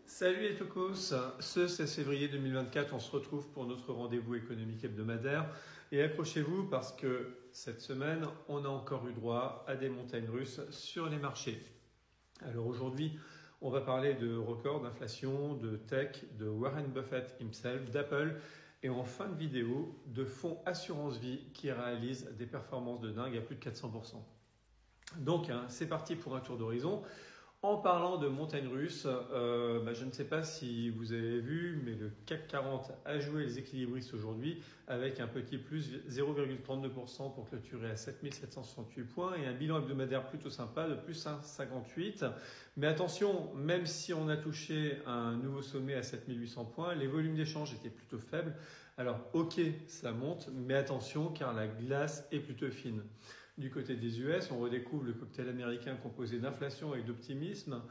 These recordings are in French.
Salut les tocos, ce 16 février 2024, on se retrouve pour notre rendez-vous économique hebdomadaire et accrochez-vous parce que cette semaine, on a encore eu droit à des montagnes russes sur les marchés. Alors aujourd'hui, on va parler de records d'inflation, de tech, de Warren Buffett himself, d'Apple et en fin de vidéo, de fonds assurance vie qui réalisent des performances de dingue à plus de 400%. Donc c'est parti pour un tour d'horizon. En parlant de montagnes russes, je ne sais pas si vous avez vu, mais le CAC 40 a joué les équilibristes aujourd'hui avec un petit plus 0,32% pour clôturer à 7768 points et un bilan hebdomadaire plutôt sympa de plus 1,58. Mais attention, même si on a touché un nouveau sommet à 7800 points, les volumes d'échange étaient plutôt faibles. Alors ok, ça monte, mais attention car la glace est plutôt fine. Du côté des US, on redécouvre le cocktail américain composé d'inflation et d'optimisme.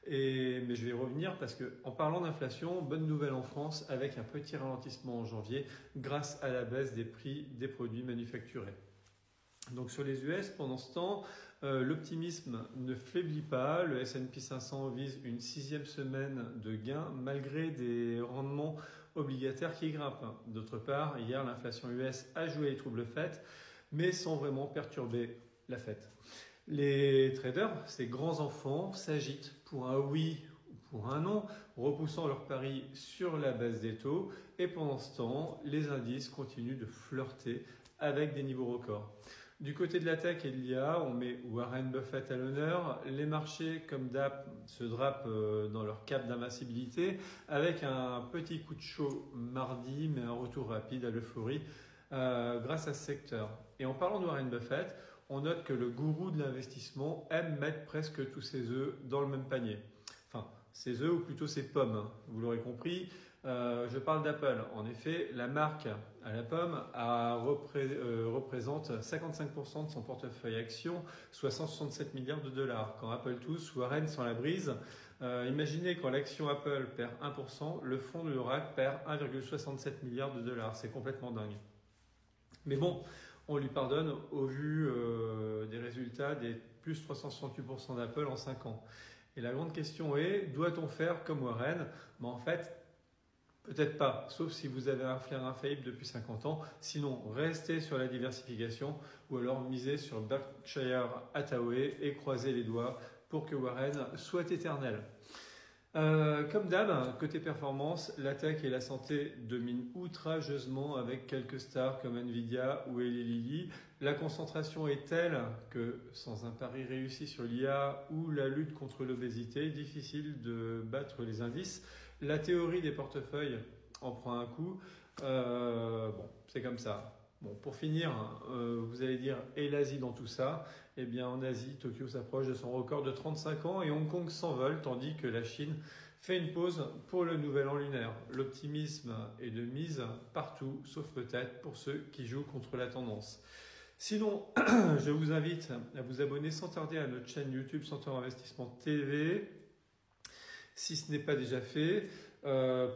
Mais je vais y revenir parce qu'en parlant d'inflation, bonne nouvelle en France avec un petit ralentissement en janvier grâce à la baisse des prix des produits manufacturés. Donc sur les US, pendant ce temps, l'optimisme ne faiblit pas. Le S&P 500 vise une 6e semaine de gains malgré des rendements obligataires qui grimpent. D'autre part, hier, l'inflation US a joué les troubles fêtes, mais sans vraiment perturber la fête. Les traders, ces grands enfants, s'agitent pour un oui ou pour un non, repoussant leur pari sur la baisse des taux. Et pendant ce temps, les indices continuent de flirter avec des niveaux records. Du côté de la tech et de l'IA, on met Warren Buffett à l'honneur. Les marchés, comme d'hab, se drapent dans leur cape d'invincibilité avec un petit coup de chaud mardi, mais un retour rapide à l'euphorie grâce à ce secteur. Et en parlant de Warren Buffett, on note que le gourou de l'investissement aime mettre presque tous ses œufs dans le même panier. Enfin, ses œufs ou plutôt ses pommes, vous l'aurez compris. Je parle d'Apple. En effet, la marque à la pomme représente 55% de son portefeuille actions, soit 167 milliards de dollars. Quand Apple tousse, Warren s'en la brise. Imaginez quand l'action Apple perd 1%, le fonds de l'Oracle perd 1,67 milliard de dollars. C'est complètement dingue. Mais bon, on lui pardonne au vu des résultats des plus 368% d'Apple en 5 ans. Et la grande question est, doit-on faire comme Warren? En fait, peut-être pas, sauf si vous avez un flair infaillible depuis 50 ans. Sinon, restez sur la diversification ou alors misez sur Berkshire Hathaway et croisez les doigts pour que Warren soit éternel. Comme d'hab, côté performance, la tech et la santé dominent outrageusement avec quelques stars comme Nvidia ou Eli Lilly. La concentration est telle que sans un pari réussi sur l'IA ou la lutte contre l'obésité, difficile de battre les indices. La théorie des portefeuilles en prend un coup. C'est comme ça. Bon, pour finir, vous allez dire, et l'Asie dans tout ça? Eh bien, en Asie, Tokyo s'approche de son record de 35 ans et Hong Kong s'envole, tandis que la Chine fait une pause pour le nouvel an lunaire. L'optimisme est de mise partout, sauf peut-être pour ceux qui jouent contre la tendance. Sinon, je vous invite à vous abonner sans tarder à notre chaîne YouTube Centaure Investissement TV, si ce n'est pas déjà fait.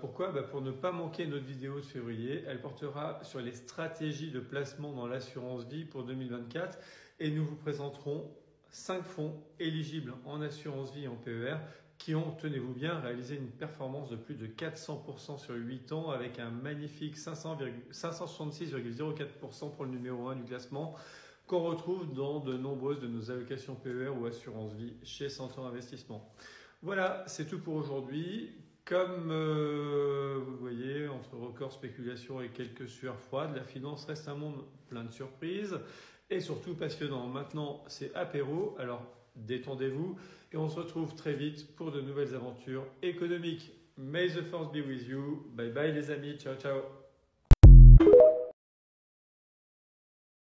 Pourquoi? Pour ne pas manquer notre vidéo de février. Elle portera sur les stratégies de placement dans l'assurance vie pour 2024 et nous vous présenterons 5 fonds éligibles en assurance vie et en PER qui ont, tenez-vous bien, réalisé une performance de plus de 400% sur 8 ans avec un magnifique 566,04% pour le numéro 1 du classement qu'on retrouve dans de nombreuses de nos allocations PER ou assurance vie chez Centaure Investissement. Voilà, c'est tout pour aujourd'hui. Comme vous voyez, entre records, spéculation et quelques sueurs froides, la finance reste un monde plein de surprises et surtout passionnant. Maintenant, c'est apéro, alors détendez-vous et on se retrouve très vite pour de nouvelles aventures économiques. May the force be with you. Bye bye les amis, ciao ciao.